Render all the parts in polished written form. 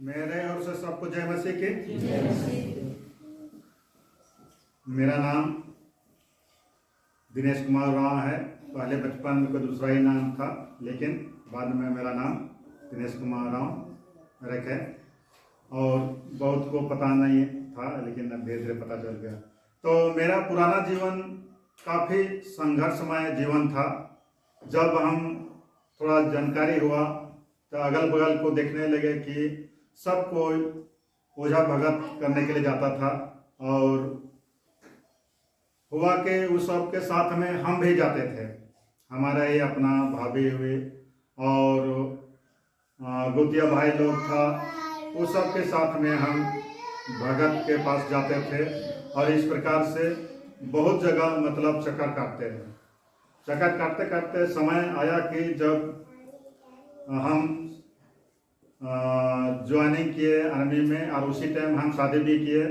मेरे ओर से सबको जय मसीह की। मेरा नाम दिनेश कुमार राव है। पहले बचपन में कोई दूसरा ही नाम था, लेकिन बाद में मेरा नाम दिनेश कुमार राव रखे और बहुत को पता नहीं था, लेकिन धीरे धीरे पता चल गया। तो मेरा पुराना जीवन काफ़ी संघर्षमय जीवन था। जब हम थोड़ा जानकारी हुआ तो अगल बगल को देखने लगे कि सब कोई ओझा भगत करने के लिए जाता था, और हुआ कि उस सब के साथ में हम भी जाते थे। हमारा ही अपना भाभी हुए और गोतिया भाई लोग था, उस सब के साथ में हम भगत के पास जाते थे। और इस प्रकार से बहुत जगह मतलब चक्कर काटते थे। चक्कर काटते काटते समय आया कि जब हम ज्वाइनिंग किए आर्मी में, और उसी टाइम हम शादी भी किए।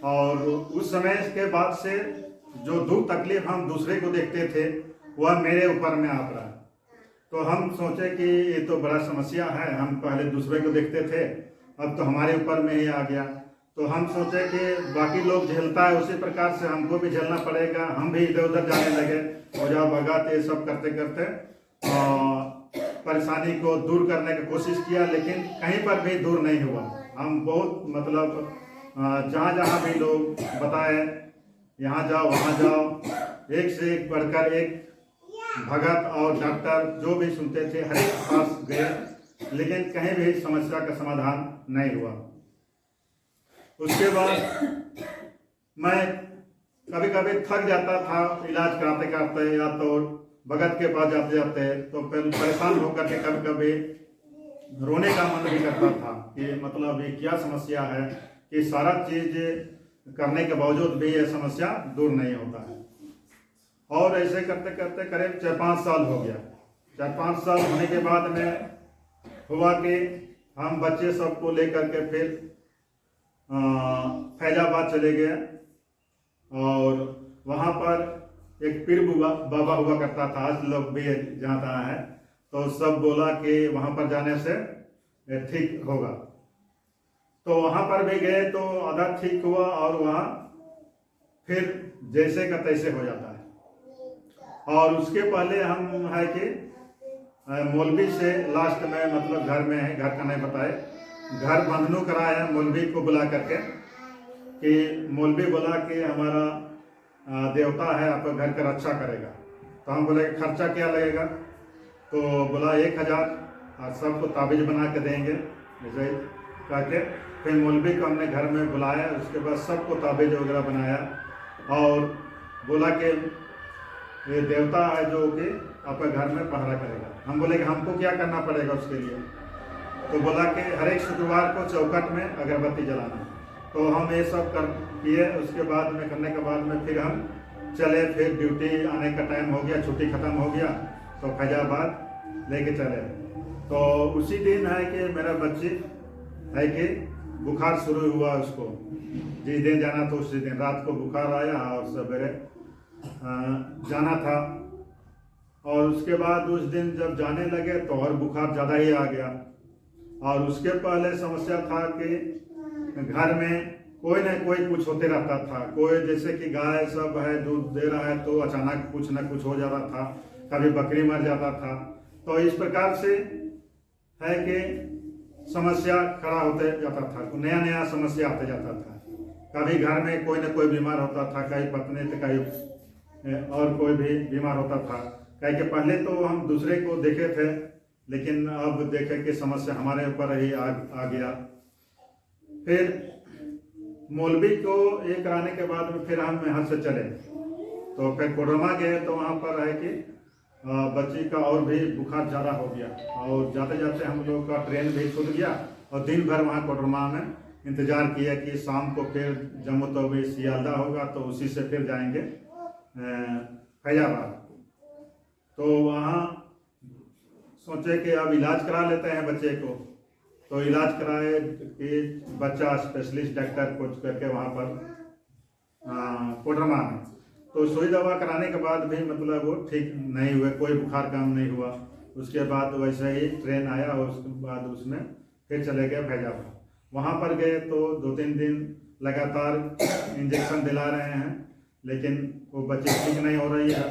और उस समय के बाद से जो दुख तकलीफ हम दूसरे को देखते थे वह मेरे ऊपर में आ पड़ा। तो हम सोचे कि ये तो बड़ा समस्या है। हम पहले दूसरे को देखते थे, अब तो हमारे ऊपर में ही आ गया। तो हम सोचे कि बाकी लोग झेलता है उसी प्रकार से हमको भी झेलना पड़ेगा। हम भी इधर उधर जाने लगे, ओझा भगत ये सब करते करते परेशानी को दूर करने की कोशिश किया, लेकिन कहीं पर भी दूर नहीं हुआ। हम बहुत मतलब जहाँ जहाँ भी लोग बताए यहाँ जाओ वहाँ जाओ, एक से एक बढ़कर एक भगत और डॉक्टर जो भी सुनते थे हर एक के पास गए, लेकिन कहीं भी समस्या का समाधान नहीं हुआ। उसके बाद मैं कभी कभी थक जाता था इलाज कराते कराते, या तो भगत के पास जाते जाते तो फिर परेशान होकर के कभी कभी रोने का मन भी करता था कि मतलब ये क्या समस्या है कि सारा चीज करने के बावजूद भी ये समस्या दूर नहीं होता है। और ऐसे करते करते करीब 4-5 साल हो गया। 4-5 साल होने के बाद में हुआ कि हम बच्चे सबको लेकर के फिर फैजाबाद चले गए। और वहाँ पर एक पीर बाबा हुआ करता था, आज लोग भी जहाँ तहाँ है। तो सब बोला कि वहाँ पर जाने से ठीक होगा। तो वहाँ पर भी गए तो आधा ठीक हुआ, और वहाँ फिर जैसे का तैसे हो जाता है। और उसके पहले हम है कि मौलवी से लास्ट में मतलब घर में है, घर का नहीं बताए, घर बंधनु कराया मौलवी को बुला करके कि मौलवी बोला कि हमारा देवता है आपका घर का रक्षा करेगा। तो हम बोले खर्चा क्या लगेगा? तो बोला 1000, और सबको ताबीज बना के देंगे जैसे कह के। फिर मौलवी को हमने घर में बुलाया, उसके बाद सबको ताबीज वगैरह बनाया और बोला कि ये देवता है जो कि आपका घर में पहरा करेगा। हम बोले कि हमको क्या करना पड़ेगा उसके लिए? तो बोला कि हर एक शुक्रवार को चौखट में अगरबत्ती जलाना। तो हम ये सब कर किए। उसके बाद में करने के बाद में फिर हम चले, फिर ड्यूटी आने का टाइम हो गया, छुट्टी ख़त्म हो गया तो फैजाबाद लेके चले। तो उसी दिन है कि मेरा बच्ची है कि बुखार शुरू हुआ उसको। जिस दिन जाना तो उसी दिन रात को बुखार आया और सवेरे जाना था। और उसके बाद उस दिन जब जाने लगे तो और बुखार ज़्यादा ही आ गया। और उसके पहले समस्या था कि घर में कोई न कोई कुछ होते रहता था। कोई जैसे कि गाय सब है दूध दे रहा है तो अचानक कुछ न कुछ हो जाता था, कभी बकरी मर जाता था। तो इस प्रकार से है कि समस्या खड़ा होते जाता था, नया नया समस्या आते जाता था। कभी घर में कोई न कोई बीमार होता था, कहीं पत्नी तो कहीं और कोई भी बीमार होता था। कहीं के पहले तो हम दूसरे को देखे थे, लेकिन अब देखे कि समस्या हमारे ऊपर ही आ गया। फिर मौलवी को ये कराने के बाद में फिर हम यहाँ से चले। तो फिर कोडरमा गए तो वहाँ पर है कि बच्ची का और भी बुखार ज़्यादा हो गया। और जाते जाते हम लोग का ट्रेन भी छूट गया, और दिन भर वहाँ कोडरमा में इंतज़ार किया कि शाम को फिर जम्मू तवी सियालदा होगा तो उसी से फिर जाएंगे फैजाबाद। तो वहाँ सोचे कि अब इलाज करा लेते हैं बच्चे को। तो इलाज कराए कि बच्चा स्पेशलिस्ट डॉक्टर को करके वहाँ पर कोडरमा में। तो सुई दवा कराने के बाद भी मतलब वो ठीक नहीं हुए, कोई बुखार कम नहीं हुआ। उसके बाद वैसे ही ट्रेन आया और उसके बाद उसमें फिर चले गए फैजाबाद। वहाँ पर गए तो 2-3 दिन लगातार इंजेक्शन दिला रहे हैं, लेकिन वो बच्चे ठीक नहीं हो रही है।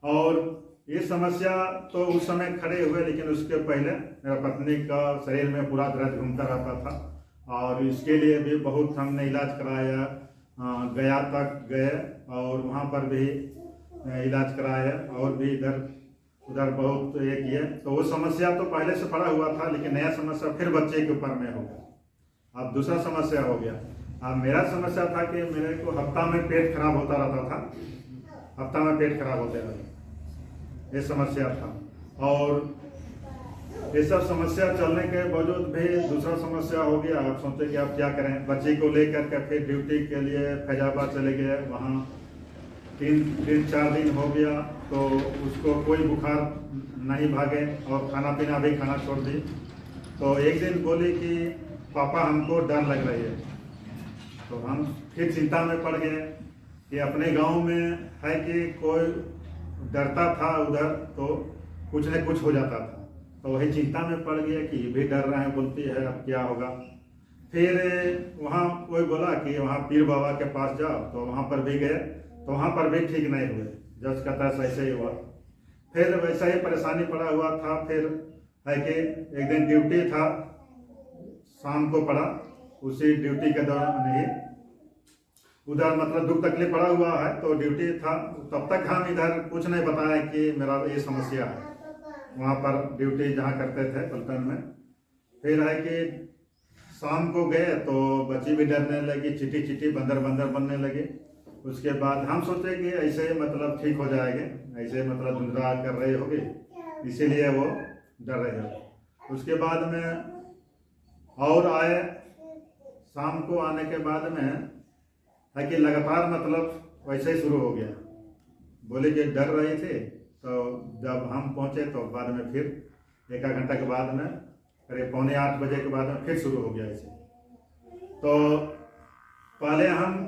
और ये समस्या तो उस समय खड़े हुए, लेकिन उसके पहले मेरा पत्नी का शरीर में पूरा दर्द घूमता रहता था और इसके लिए भी बहुत हमने इलाज कराया, गया तक गए और वहाँ पर भी इलाज कराया और भी इधर उधर बहुत ये किए। तो वो समस्या तो पहले से पड़ा हुआ था, लेकिन नया समस्या फिर बच्चे के ऊपर में हो गया। अब दूसरा समस्या हो गया। अब मेरा समस्या था कि मेरे को हफ्ता में पेट खराब होता रहता था, हफ्ता में पेट खराब होते रहता, ये समस्या था। और ये सब समस्या चलने के बावजूद भी दूसरा समस्या हो गया। आप सोचते कि आप क्या करें, बच्ची को लेकर के फिर ड्यूटी के लिए फैजाबाद चले गए। वहाँ 3-4 दिन हो गया तो उसको कोई बुखार नहीं भागे और खाना पीना भी खाना छोड़ दी। तो एक दिन बोली कि पापा हमको डर लग रही है। तो हम फिर चिंता में पड़ गए कि अपने गांव में है कि कोई डरता था उधर तो कुछ न कुछ हो जाता था। तो वही चिंता में पड़ गया कि भी डर रहे हैं, बोलती है अब क्या होगा। फिर वहाँ कोई बोला कि वहाँ पीर बाबा के पास जाओ, तो वहाँ पर भी गए तो वहाँ पर भी ठीक नहीं हुए, जज का तैस ऐसे ही हुआ। फिर वैसा ही परेशानी पड़ा हुआ था। फिर है कि एक दिन ड्यूटी था, शाम को पड़ा, उसी ड्यूटी के दौरान ही उधर मतलब दुख तकलीफ पड़ा हुआ है तो ड्यूटी था। तब तक हम इधर कुछ नहीं बताया कि मेरा ये समस्या है, वहाँ पर ड्यूटी जहाँ करते थे पलटन में। फिर है कि शाम को गए तो बच्ची भी डरने लगी, चिटी चिटी बंदर बंदर बनने लगी। उसके बाद हम सोचे कि ऐसे मतलब ठीक हो जाएंगे, ऐसे मतलब धुंधला कर रहे होगे, इसीलिए वो डर रहे हो। उसके बाद में और आए, शाम को आने के बाद में है कि लगातार मतलब वैसे ही शुरू हो गया। बोले कि डर रहे थे। तो जब हम पहुंचे तो बाद में फिर 1 घंटा के बाद में करीब 7:45 बजे के बाद में फिर शुरू हो गया ऐसे। तो पहले हम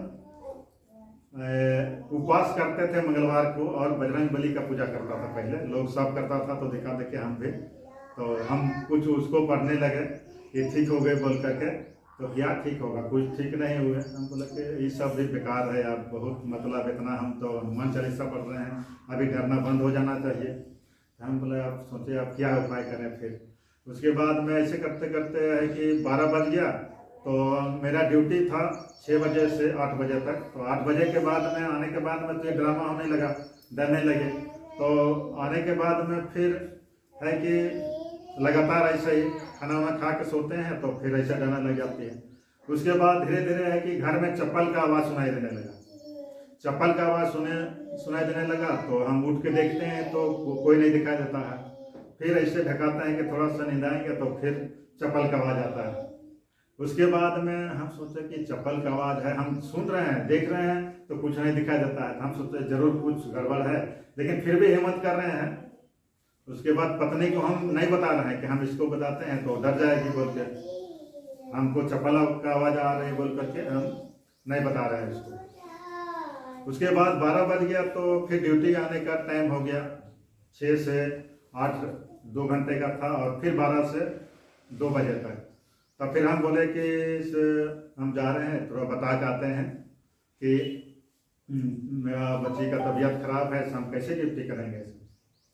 उपवास करते थे मंगलवार को और बजरंग बली का पूजा करता था। पहले लोग सब करता था तो देखा देखे हम भी, तो हम कुछ उसको पढ़ने लगे कि ठीक हो गए बोल करके। तो क्या ठीक होगा, कुछ ठीक नहीं हुए। हम बोले कि ये सब भी बेकार है यार, बहुत मतलब इतना हम तो हनुमान चालीसा पढ़ रहे हैं, अभी डरना बंद हो जाना चाहिए। हम बोले आप सोचे अब क्या उपाय करें। फिर उसके बाद में ऐसे करते करते है कि 12 बज गया। तो मेरा ड्यूटी था 6 बजे से 8 बजे तक। तो 8 बजे के बाद में आने के बाद में तो ये ड्रामा होने लगा, डरने लगे। तो आने के बाद में फिर है कि लगातार ऐसे ही खाना वाना खा के सोते हैं तो फिर ऐसे डरने लग जाती है। उसके बाद धीरे धीरे है कि घर में चप्पल का आवाज़ सुनाई देने लगा। चप्पल का आवाज़ सुनाई देने लगा तो हम उठ के देखते हैं तो कोई नहीं दिखाई देता है। फिर ऐसे ढकाते हैं कि थोड़ा सा नींद आएंगे तो फिर चप्पल का आवाज़ आता है। उसके बाद में हम सोचे कि चप्पल का आवाज़ है, हम सुन रहे हैं देख रहे हैं तो कुछ नहीं दिखाई देता है। तो हम सोचे जरूर कुछ गड़बड़ है, लेकिन फिर भी हिम्मत कर रहे हैं। उसके बाद पत्नी को हम नहीं बता रहे हैं कि हम इसको बताते हैं तो डर जाएगी बोल के, हमको चप्पल का आवाज़ आ रही बोल करके हम नहीं बता रहे हैं इसको। उसके बाद 12 बज गया तो फिर ड्यूटी आने का टाइम हो गया। 6 से 8 2 घंटे का था और फिर 12 से 2 बजे तक। तब फिर हम बोले कि हम जा रहे हैं, थोड़ा बता के आते हैं कि मेरा बच्ची का तबीयत खराब है, हम कैसे ड्यूटी करेंगे।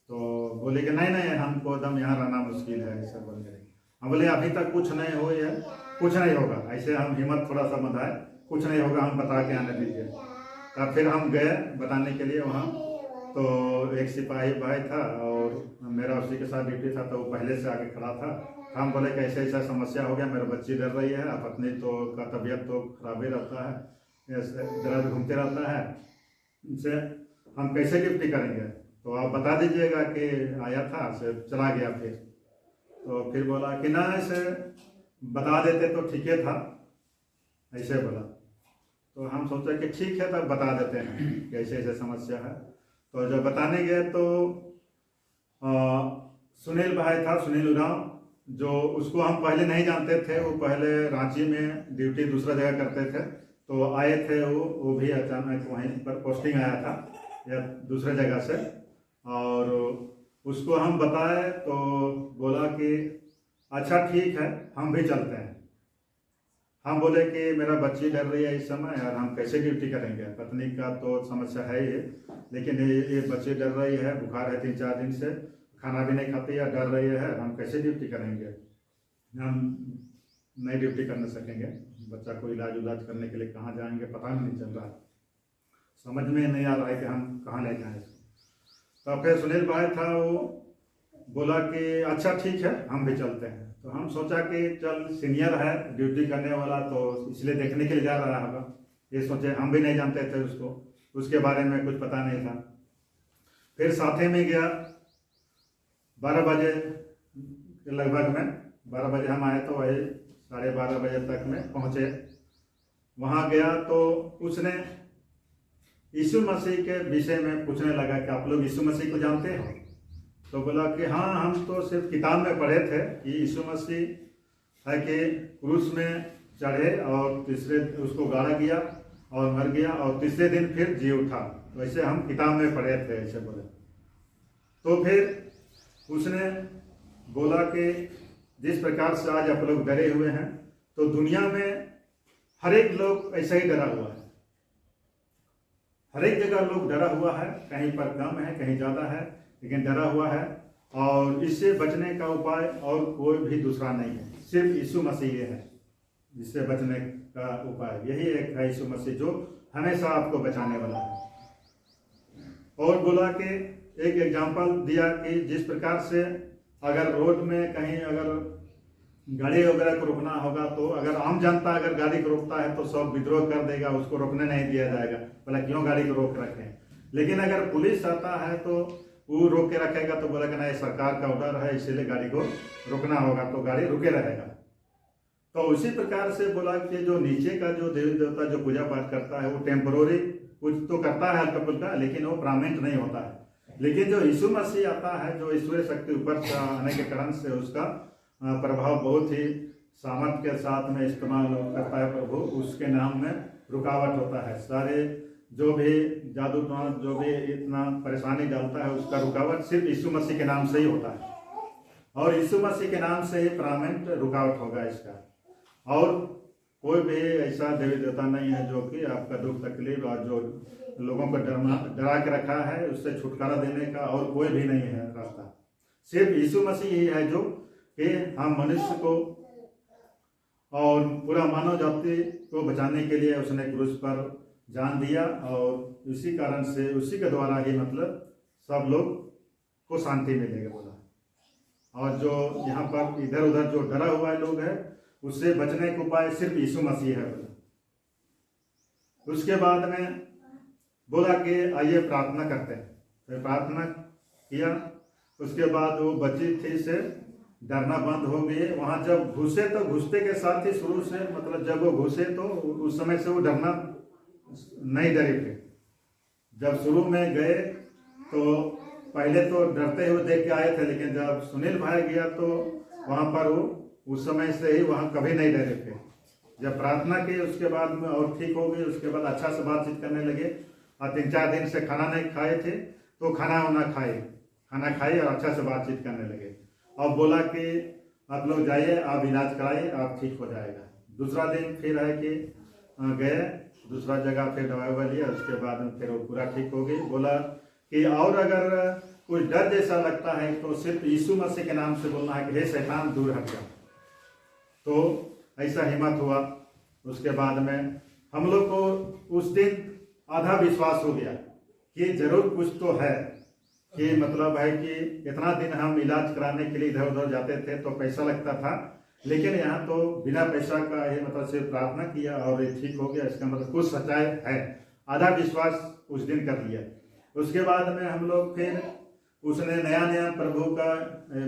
तो बोले कि नहीं नहीं हमको एकदम यहाँ रहना मुश्किल है, ऐसा बोल रहे। हम बोले अभी तक कुछ नहीं हो है, कुछ नहीं होगा। ऐसे हम हिम्मत थोड़ा सा बंधाए, कुछ नहीं होगा, हम बता के आने दीजिए। तब फिर हम गए बताने के लिए वहाँ। तो एक सिपाही भाई था और मेरा उसी के साथ ड्यूटी था, तो वो पहले से आके खड़ा था। हम बोले कि ऐसा ऐसा समस्या हो गया, मेरा बच्ची डर रही है, पत्नी तो का तबीयत तो खराब ही रहता है, दर्द घूमते रहता है, इनसे हम कैसे ड्यूटी करेंगे। तो आप बता दीजिएगा कि आया था से चला गया। फिर फिर बोला कि ना ऐसे बता देते तो ठीक है था, ऐसे बोला। तो हम सोचे कि ठीक है तब बता देते हैं कि ऐसे ऐसे समस्या है। तो जब बताने गए तो सुनील भाई था, सुनील उरांव, जो उसको हम पहले नहीं जानते थे। वो पहले रांची में ड्यूटी दूसरा जगह करते थे, तो आए थे वो भी अचानक वहीं पर पोस्टिंग आया था या दूसरे जगह से। और उसको हम बताए तो बोला कि अच्छा ठीक है हम भी चलते हैं। हम बोले कि मेरा बच्ची डर रही है इस समय और हम कैसे ड्यूटी करेंगे, पत्नी का तो समस्या है ही, लेकिन ये बच्ची डर रही है, बुखार है 3-4 दिन से, खाना भी नहीं खाती है, डर रही है, हम कैसे ड्यूटी करेंगे, हम नहीं ड्यूटी कर सकेंगे। बच्चा को इलाज उलाज करने के लिए कहाँ जाएंगे पता नहीं चल रहा, समझ में नहीं आ रहा है कि हम कहाँ ले जाएं इसको। तो फिर सुनील भाई था, वो बोला कि अच्छा ठीक है हम भी चलते हैं। तो हम सोचा कि चल सीनियर है ड्यूटी करने वाला, तो इसलिए देखने के लिए जा रहा होगा, ये सोचे। हम भी नहीं जानते थे उसको, उसके बारे में कुछ पता नहीं था। फिर साथे में गया 12 बजे के लगभग में, 12 बजे हम आए तो वही 12:30 बजे तक में पहुँचे। वहाँ गया तो उसने यीशु मसीह के विषय में पूछने लगा कि आप लोग यीशु मसीह को जानते हो? तो बोला कि हाँ हम तो सिर्फ किताब में पढ़े थे कि यीशु मसीह है कि क्रूस में चढ़े और तीसरे उसको गाड़ा गया और मर गया और तीसरे दिन फिर जी उठा, वैसे हम किताब में पढ़े थे, ऐसे बोले। तो फिर उसने बोला कि जिस प्रकार से आज आप लोग डरे हुए हैं, तो दुनिया में हर एक लोग ऐसा ही डरा हुआ है, हर एक जगह लोग डरा हुआ है, कहीं पर कम है कहीं ज़्यादा है, लेकिन डरा हुआ है। और इससे बचने का उपाय और कोई भी दूसरा नहीं है, सिर्फ यीशु मसीह ये है इससे बचने का उपाय, यही एक है यीशु मसीह जो हमेशा आपको बचाने वाला है। और बोला कि एक एग्जाम्पल दिया कि जिस प्रकार से अगर रोड में कहीं अगर गाड़ी वगैरह को रोकना होगा, तो अगर आम जनता अगर गाड़ी को रोकता है तो सब विद्रोह कर देगा, उसको रोकने नहीं दिया जाएगा, बोला क्यों गाड़ी को रोक रखें। लेकिन अगर पुलिस आता है तो वो रोक के रखेगा, तो बोला कि नहीं सरकार का ऑर्डर है इसीलिए गाड़ी को रोकना होगा, तो गाड़ी रुके रहेगा। तो उसी प्रकार से बोला कि जो नीचे का जो देवी देवता जो पूजा पाठ करता है वो टेम्पोररी कुछ तो करता है हल्का फुल्का, लेकिन वो परमानेंट नहीं होता है। लेकिन जो यीशु मसीह आता है, जो ईश्वरीय शक्ति ऊपर से आने के कारण से उसका प्रभाव बहुत ही सामर्थ्य के साथ में इस्तेमाल करता है प्रभु, उसके नाम में रुकावट होता है। सारे जो भी जादू टोना जो भी इतना परेशानी डालता है उसका रुकावट सिर्फ यीशु मसीह के नाम से ही होता है, और यीशु मसीह के नाम से ही परमानेंट रुकावट होगा इसका। और कोई भी ऐसा देवी देवता नहीं है जो कि आपका दुख तकलीफ और जो लोगों को डरा के रखा है उससे छुटकारा देने का और कोई भी नहीं है रास्ता, सिर्फ यीशु मसीह ही है जो कि हम मनुष्य को और पूरा मानव जाति को बचाने के लिए उसने क्रूस पर जान दिया, और इसी कारण से उसी के द्वारा ही मतलब सब लोग को शांति मिलेगा बोला। और जो यहाँ पर इधर उधर जो डरा हुआ है लोग है उससे बचने का उपाय सिर्फ यीशु मसीह है बोला। उसके बाद में बोला कि आइए प्रार्थना करते हैं, तो प्रार्थना किया। उसके बाद वो बच्ची थी से डरना बंद हो गई। वहाँ जब घुसे तो घुसते के साथ ही शुरू से मतलब जब वो घुसे तो उस समय से वो डरना नहीं डरे थे। जब शुरू में गए तो पहले तो डरते हुए देख के आए थे, लेकिन जब सुनील भाई गया तो वहाँ पर वो उस समय से ही वहाँ कभी नहीं डरे थे। जब प्रार्थना की उसके बाद में और ठीक हो गई, उसके बाद अच्छा से बातचीत करने लगे। और 3-4 दिन से खाना नहीं खाए थे तो खाना खाए और अच्छा से बातचीत करने लगे। और बोला कि आप लोग जाइए, आप इलाज कराइए, आप ठीक हो जाएगा। दूसरा दिन फिर है कि गए दूसरा जगह, फिर दवाई लिया, उसके बाद में फिर वो पूरा ठीक हो गई। बोला कि और अगर कुछ डर जैसा लगता है तो सिर्फ यीशु मसीह के नाम से बोलना है कि हे शैतान दूर हट जा। तो ऐसा हिम्मत हुआ। उसके बाद में हम लोग को उस दिन आधा विश्वास हो गया कि जरूर कुछ तो है, कि मतलब है कि इतना दिन हम इलाज कराने के लिए इधर उधर जाते थे तो पैसा लगता था, लेकिन यहाँ तो बिना पैसा का ही मतलब सिर्फ प्रार्थना किया और ये ठीक हो गया, इसका मतलब कुछ सच्चाई है। आधा विश्वास उस दिन कर लिया। उसके बाद में हम लोग फिर उसने नया प्रभु का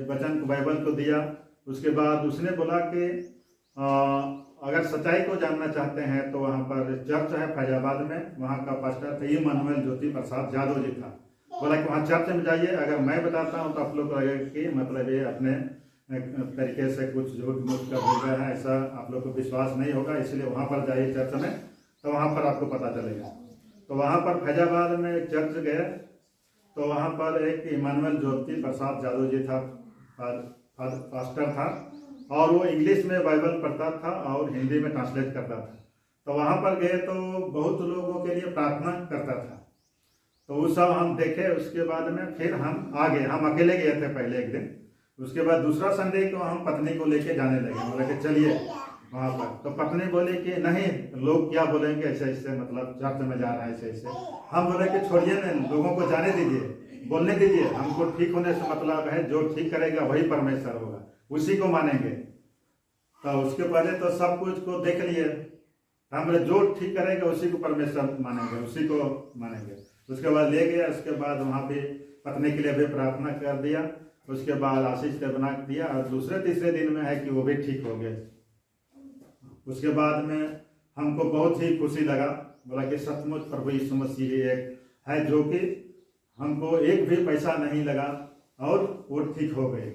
वचन बाइबल को दिया। उसके बाद उसने बोला कि अगर सच्चाई को जानना चाहते हैं तो वहाँ पर चर्च है फैजाबाद में, वहाँ का पास्टर थे इमानुएल ज्योति प्रसाद यादव जी था। बोला कि वहाँ चर्च में जाइए, अगर मैं बताता हूँ तो आप लोग को लगेगा कि मतलब ये अपने तरीके से कुछ झूठ मूठ का बोल रहे हैं, ऐसा आप लोग को विश्वास नहीं होगा, इसलिए वहाँ पर जाइए चर्च में, तो वहाँ पर आपको पता चलेगा। तो वहाँ पर फैजाबाद में एक चर्च गए तो वहाँ पर एक इमानुएल ज्योति प्रसाद यादव जी था, पास्टर था। और वो इंग्लिश में बाइबल पढ़ता था और हिंदी में ट्रांसलेट करता था। तो वहाँ पर गए तो बहुत लोगों के लिए प्रार्थना करता था। तो वो सब हम देखे। उसके बाद में फिर हम आ गए, हम अकेले गए थे पहले एक दिन। उसके बाद दूसरा संडे को हम पत्नी को लेके जाने लगे, बोले कि चलिए वहाँ पर। तो पत्नी बोले कि नहीं, लोग क्या बोलेंगे, ऐसे ऐसे मतलब चर्च में जा रहा है ऐसे ऐसे। हम बोले कि छोड़िए ना, लोगों को जाने दीजिए, बोलने दीजिए, हमको ठीक होने से मतलब है, जो ठीक करेगा वही परमेश्वर होगा, उसी को मानेंगे। तो उसके पहले तो सब कुछ को देख लिए, हम बोले जो ठीक करेगा उसी को परमेश्वर मानेंगे, उसी को मानेंगे। उसके बाद ले गया। उसके बाद वहाँ पे पत्नी के लिए भी प्रार्थना कर दिया। उसके बाद आशीष से बना दिया और दूसरे तीसरे दिन में है कि वो भी ठीक हो गए। उसके बाद में हमको बहुत ही खुशी लगा, बोला कि सचमुच प्रभु यीशु मसीह एक है जो कि हमको एक भी पैसा नहीं लगा और वो ठीक हो गए।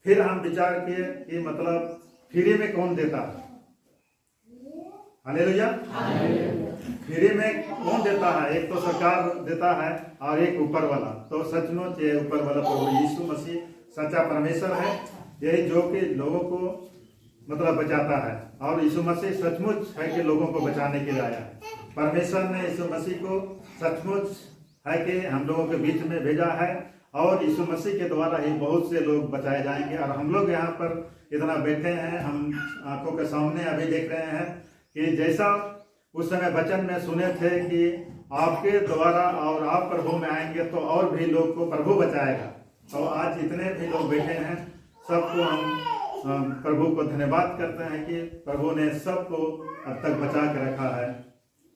फिर हम विचार किए कि मतलब फ्री में कौन देता है, हालेलुया। फ्री में कौन देता है? एक तो सरकार देता है और एक ऊपर वाला। तो सचमुच ये ऊपर वाला प्रभु यीशु मसीह सच्चा परमेश्वर है, यही जो कि लोगों को मतलब बचाता है। और यीशु मसीह सचमुच है कि लोगों को बचाने के लिए आया है। परमेश्वर ने यीशु मसीह को सचमुच है कि हम लोगों के बीच में भेजा है और यीशु मसीह के द्वारा ही बहुत से लोग बचाए जाएंगे। और हम लोग यहाँ पर इतना बैठे हैं, हम आंखों के सामने अभी देख रहे हैं कि जैसा उस समय वचन में सुने थे कि आपके द्वारा और आप प्रभु में आएंगे तो और भी लोग को प्रभु बचाएगा। तो आज जितने भी लोग बैठे हैं सबको हम प्रभु को धन्यवाद करते हैं कि प्रभु ने सबको अब तक बचा के रखा है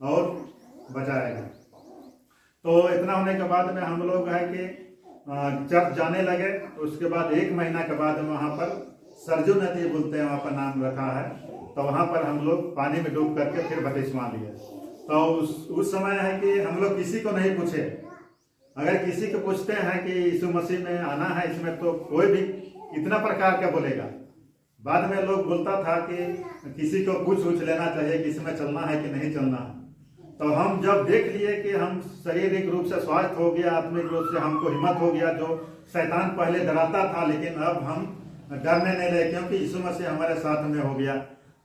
और बचाएगा। तो इतना होने के बाद में हम लोग है कि चर्च जाने लगे। उसके बाद 1 महीना के बाद वहाँ पर सरजू नदी बोलते हैं, वहाँ पर नाम रखा है। तो वहाँ पर हम लोग पानी में डूब करके फिर बपतिस्मा लिए। तो उस समय है कि हम लोग किसी को नहीं पूछे। अगर किसी को पूछते हैं कि यीशु मसीह में आना है इसमें, तो कोई भी इतना प्रकार का बोलेगा। बाद में लोग बोलता था कि किसी को पूछ लेना चाहिए कि इसमें चलना है कि नहीं चलना है। तो हम जब देख लिए कि हम शारीरिक रूप से स्वस्थ हो गया, आत्मिक रूप से हमको हिम्मत हो गया, जो शैतान पहले डराता था लेकिन अब हम डरने नहीं लगे क्योंकि यीशु मसीह हमारे साथ में हो गया।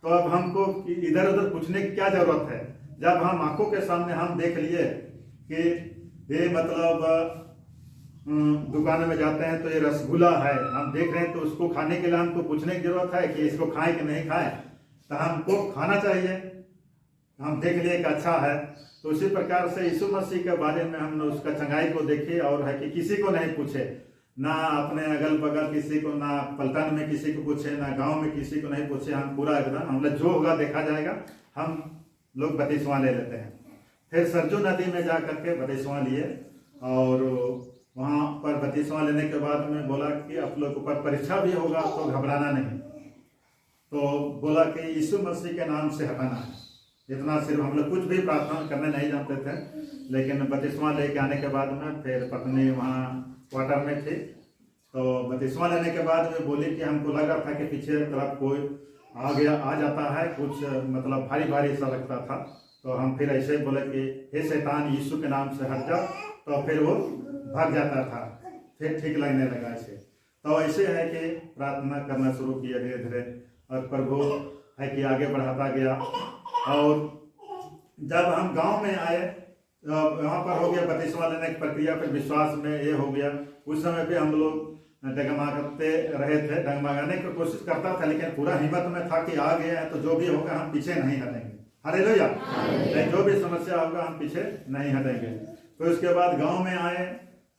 तो अब हमको इधर उधर पूछने की क्या जरूरत है। जब हम आंखों के सामने हम देख लिए कि ये मतलब दुकान में जाते हैं तो ये रसगुल्ला है, हम देख रहे हैं, तो उसको खाने के लिए हमको पूछने की जरूरत है कि इसको खाएं कि नहीं खाएं। तो हमको खाना चाहिए, हम देख लिए कि अच्छा है। तो उसी प्रकार से यीशु मसीह के बारे में हमने उसका चंगाई को देखे और है कि किसी को नहीं पूछे, ना अपने अगल बगल किसी को, ना पलटन में किसी को पूछे, ना गांव में किसी को नहीं पूछे। हम पूरा एकदम हम लोग जो होगा देखा जाएगा, हम लोग बपतिस्मा ले लेते हैं। फिर सरजू नदी में जा करके बपतिस्मा लिए और वहाँ पर बपतिस्मा लेने के बाद में बोला कि आप लोग ऊपर परीक्षा भी होगा तो घबराना नहीं। तो बोला कि यीशु मसीह के नाम से हटाना है। इतना सिर्फ हम लोग कुछ भी प्रार्थना करने नहीं जानते थे। लेकिन बपतिस्मा लेके आने के बाद में फिर पत्नी वहाँ क्वार्टर में थी। तो बपतिस्मा लेने के बाद में बोली कि हमको लगा था कि पीछे तरफ कोई आ जाता है, कुछ मतलब भारी भारी सा लगता था। तो हम फिर ऐसे बोले कि हे शैतान यीशु के नाम से हट जा। तो फिर वो भाग जाता था, फिर ठीक लगने लगा ऐसे। तो ऐसे है कि प्रार्थना करना शुरू किया धीरे धीरे और प्रभु है कि आगे बढ़ाता गया। और जब हम गांव में आए, वहाँ पर हो गया बपतिस्मा लेने की प्रक्रिया, फिर विश्वास में ये हो गया। उस समय पे हम लोग डगमगाते रहे थे, डगमगाने की कोशिश करता था, लेकिन पूरा हिम्मत में था कि आ गया है तो जो भी होगा हम पीछे नहीं हटेंगे। हालेलुया। जो भी समस्या होगा हम पीछे नहीं हटेंगे। तो उसके बाद गांव में आए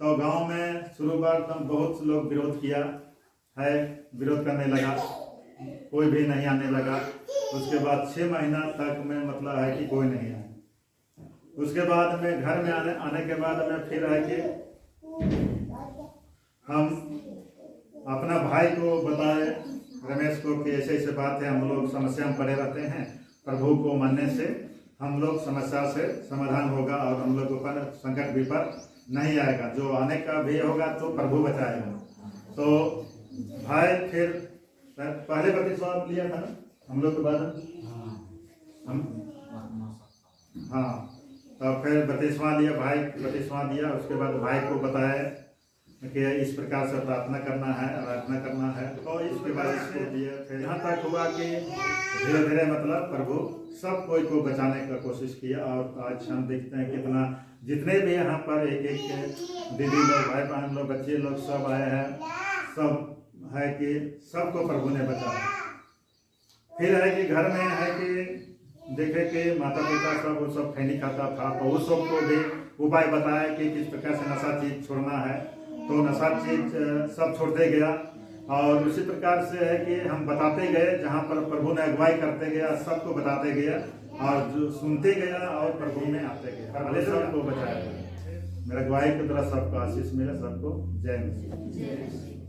तो गांव में शुरुआत में बहुत लोग विरोध किया है, विरोध करने लगा, कोई भी नहीं आने लगा। उसके बाद 6 महीना तक में मतलब है कि कोई नहीं आया। उसके बाद में घर में आने के बाद में फिर है कि हम अपना भाई को बताए, रमेश को, कि ऐसे ऐसे बात है, हम लोग समस्या में पड़े रहते हैं। प्रभु को मानने से हम लोग समस्या से समाधान होगा और हम लोग ऊपर संकट विपद नहीं आएगा, जो आने का भी होगा तो प्रभु बचाएगा। तो भाई फिर पहले बपतिस्मा लिया था हम लोग के बाद हम हाँ, तो फिर बपतिस्मा लिया, भाई बपतिस्मा दिया। उसके बाद भाई को बताया कि इस प्रकार से प्रार्थना करना है, आराधना करना है। तो इसके बाद इसको लिए फिर यहाँ तक हुआ कि धीरे धीरे मतलब प्रभु सब कोई को बचाने का कोशिश किया। और आज हम देखते हैं कितना जितने भी यहाँ पर एक एक दीदी लोग, भाई बहन लोग, बच्चे लोग सब आए हैं, सब है कि सबको प्रभु ने बचाया। फिर है कि घर में है कि देखे कि माता पिता सब वो सब खैनी खाता था, तो उस सबको भी उपाय बताया कि किस प्रकार से नशा चीज छोड़ना है। तो नशा चीज सब छोड़ते गया। और उसी प्रकार से है कि हम बताते गए, जहाँ पर प्रभु ने अगुवाई करते गया, सबको बताते गया और जो सुनते गया और प्रभु में आते गए, भले सबको बचाया। मेरा अगुवाई की तरह सबको आशीष मिले, सबको जय मसीह।